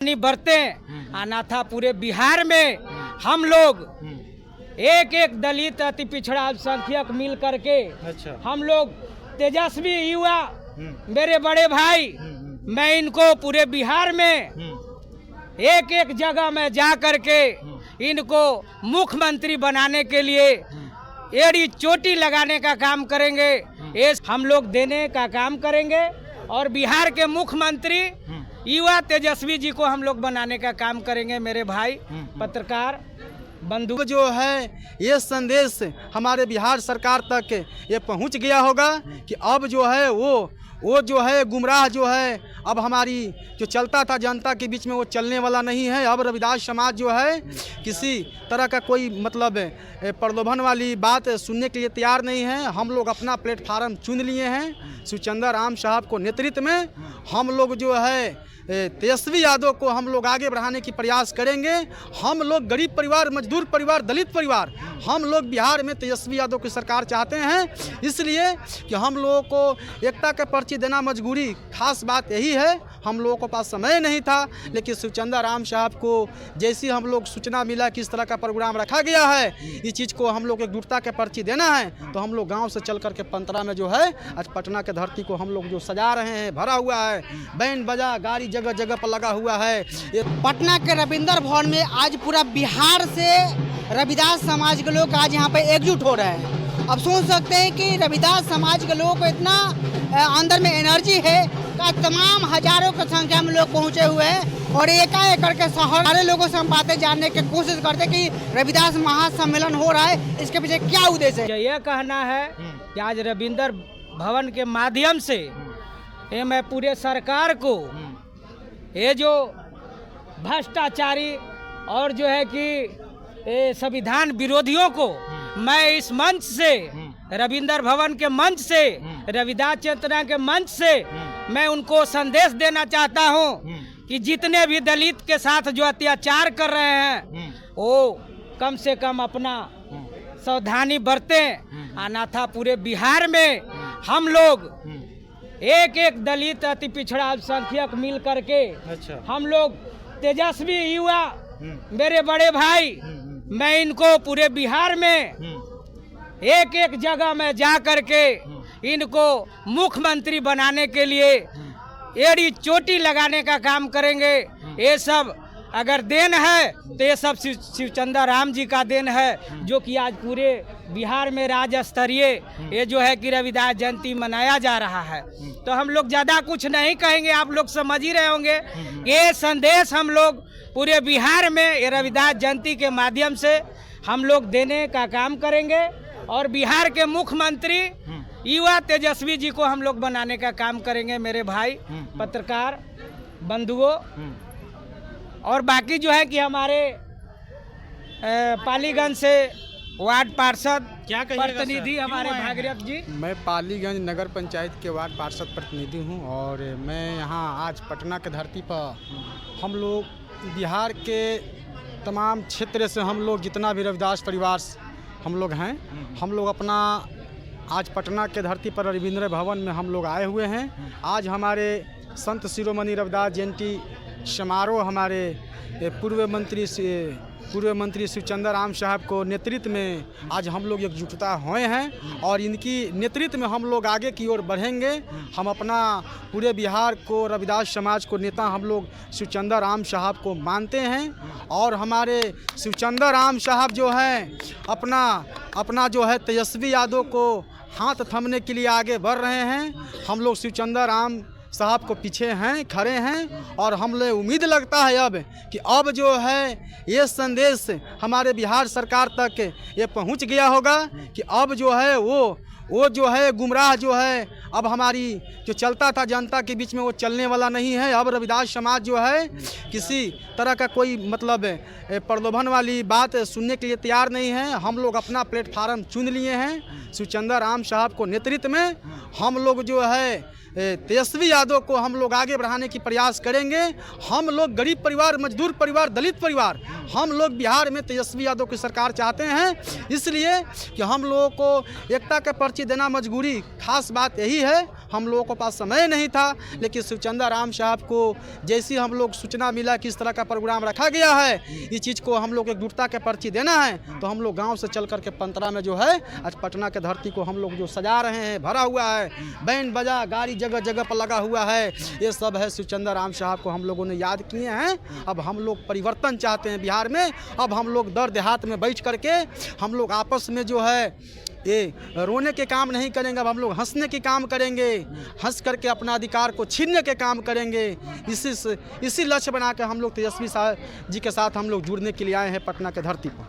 बरतें आना था पूरे बिहार में। हम लोग एक एक दलित अति पिछड़ा अल्पसंख्यक मिल करके हम लोग तेजस्वी युवा मेरे बड़े भाई, मैं इनको पूरे बिहार में एक एक जगह में जा करके इनको मुख्यमंत्री बनाने के लिए एड़ी चोटी लगाने का काम करेंगे। ये हम लोग देने का काम करेंगे और बिहार के मुख्यमंत्री युवा तेजस्वी जी को हम लोग बनाने का काम करेंगे। मेरे भाई पत्रकार बंधु, जो है ये संदेश हमारे बिहार सरकार तक ये पहुंच गया होगा कि अब जो है वो जो है गुमराह जो है अब हमारी जो चलता था जनता के बीच में वो चलने वाला नहीं है। अब रविदास समाज जो है किसी तरह का कोई मतलब प्रलोभन वाली बात सुनने के लिए तैयार नहीं है। हम लोग अपना प्लेटफार्म चुन लिए हैं। शिवचंद्र राम साहब को नेतृत्व में हम लोग जो है तेजस्वी यादव को हम लोग आगे बढ़ाने की प्रयास करेंगे। हम लोग गरीब परिवार, मजदूर परिवार, दलित परिवार, हम लोग बिहार में तेजस्वी यादव की सरकार चाहते हैं। इसलिए कि हम लोगों को एकता का पर्ची देना मजबूरी, खास बात यही है। हम लोगों के पास समय नहीं था, लेकिन शिवचंद्र राम साहब को जैसी हम लोग सूचना मिला कि इस तरह का प्रोग्राम रखा गया है, इस चीज़ को हम लोग एकजुटता का पर्ची देना है, तो हम लोग गाँव से चल करके पंतरा में जो है आज पटना के धरती को हम लोग जो सजा रहे हैं, भरा हुआ है, बैंड बजा गाड़ी जगह जगह पर लगा हुआ है। ये पटना के रविंद्र भवन में आज पूरा बिहार से रविदास समाज के लोग आज यहाँ पे एकजुट हो रहे हैं। अब सोच सकते हैं कि रविदास समाज के लोगों को इतना अंदर में एनर्जी है कि तमाम हजारों की संख्या में लोग पहुँचे हुए हैं और एकाएक करके सारे लोगों से हम बातें जानने की कोशिश करते हैं कि रविदास महासम्मेलन हो रहा है, इसके पीछे क्या उद्देश्य है। यह कहना है कि आज रविंद्र भवन के माध्यम से ये मैं पूरे सरकार को, ये जो भ्रष्टाचारी और जो है कि संविधान विरोधियों को मैं इस मंच से, रविंद्र भवन के मंच से, रविदास चेतना के मंच से मैं उनको संदेश देना चाहता हूं कि जितने भी दलित के साथ जो अत्याचार कर रहे हैं वो कम से कम अपना सावधानी बरतें। आना था पूरे बिहार में हम लोग एक एक दलित अति पिछड़ा अल्पसंख्यक मिल करके हम लोग तेजस्वी युवा मेरे बड़े भाई, मैं इनको पूरे बिहार में एक एक जगह में जा करके इनको मुख्यमंत्री बनाने के लिए एड़ी चोटी लगाने का काम करेंगे। ये सब अगर देन है तो ये सब शिवचंद्र राम जी का देन है, जो कि आज पूरे बिहार में राज्य स्तरीय ये जो है कि रविदास जयंती मनाया जा रहा है। तो हम लोग ज़्यादा कुछ नहीं कहेंगे, आप लोग समझ ही रहे होंगे। ये संदेश हम लोग पूरे बिहार में रविदास जयंती के माध्यम से हम लोग देने का काम करेंगे और बिहार के मुख्यमंत्री युवा तेजस्वी जी को हम लोग बनाने का काम करेंगे। मेरे भाई पत्रकार बंधुओं और बाकी जो है कि हमारे पालीगंज से वार्ड पार्षद प्रतिनिधि हमारे भागीरथ जी। मैं पालीगंज नगर पंचायत के वार्ड पार्षद प्रतिनिधि हूं और मैं यहां आज पटना के धरती पर हम लोग बिहार के तमाम क्षेत्र से हम लोग जितना भी रविदास परिवार हम लोग हैं, हम लोग अपना आज पटना के धरती पर रविंद्र भवन में हम लोग आए हुए हैं। आज हमारे संत शिरोमणि रविदास जयंती समारोह हमारे पूर्व मंत्री शिवचंद्र राम साहब को नेतृत्व में आज हम लोग एकजुटता हुए हैं और इनकी नेतृत्व में हम लोग आगे की ओर बढ़ेंगे। हम अपना पूरे बिहार को, रविदास समाज को नेता हम लोग शिवचंद्र राम साहब को मानते हैं और हमारे शिवचंद्र राम साहब जो हैं अपना जो है तेजस्वी यादव को हाथ थामने के लिए आगे बढ़ रहे हैं। हम लोग शिवचंद्र राम साहब को पीछे हैं, खड़े हैं और हमें उम्मीद लगता है अब कि अब जो है ये संदेश हमारे बिहार सरकार तक ये पहुंच गया होगा कि अब जो है वो जो है गुमराह जो है अब हमारी जो चलता था जनता के बीच में वो चलने वाला नहीं है। अब रविदास समाज जो है किसी तरह का कोई मतलब प्रलोभन वाली बात सुनने के लिए तैयार नहीं है। हम लोग अपना प्लेटफार्म चुन लिए हैं। शिवचंद्र राम साहब को नेतृत्व में हम लोग जो है तेजस्वी यादव को हम लोग आगे बढ़ाने की प्रयास करेंगे। हम लोग गरीब परिवार, मजदूर परिवार, दलित परिवार, हम लोग बिहार में तेजस्वी यादव की सरकार चाहते हैं। इसलिए कि हम लोगों को एकता का पर्ची देना मजबूरी, खास बात यही है। हम लोगों के पास समय नहीं था, लेकिन शिवचंद्र राम साहब को जैसी हम लोग सूचना मिला कि इस तरह का प्रोग्राम रखा गया है, इस चीज़ को हम लोग एकजुटता के पर्ची देना है, तो हम लोग गांव से चल करके पंतरा में जो है आज पटना के धरती को हम लोग जो सजा रहे हैं, भरा हुआ है, बैंड बजा गाड़ी जगह जगह पर लगा हुआ है, ये सब है शिवचंद्र राम साहब को हम लोगों ने याद किए हैं। अब हम लोग परिवर्तन चाहते हैं बिहार में। अब हम लोग दर देहात में बैठ करके हम लोग आपस में जो है ये रोने के काम नहीं करेंगे, अब हम लोग हंसने के काम करेंगे, हंस करके अपना अधिकार को छीनने के काम करेंगे। इसी लक्ष्य बना के हम लोग तेजस्वी साहब जी के साथ हम लोग जुड़ने के लिए आए हैं पटना के धरती पर।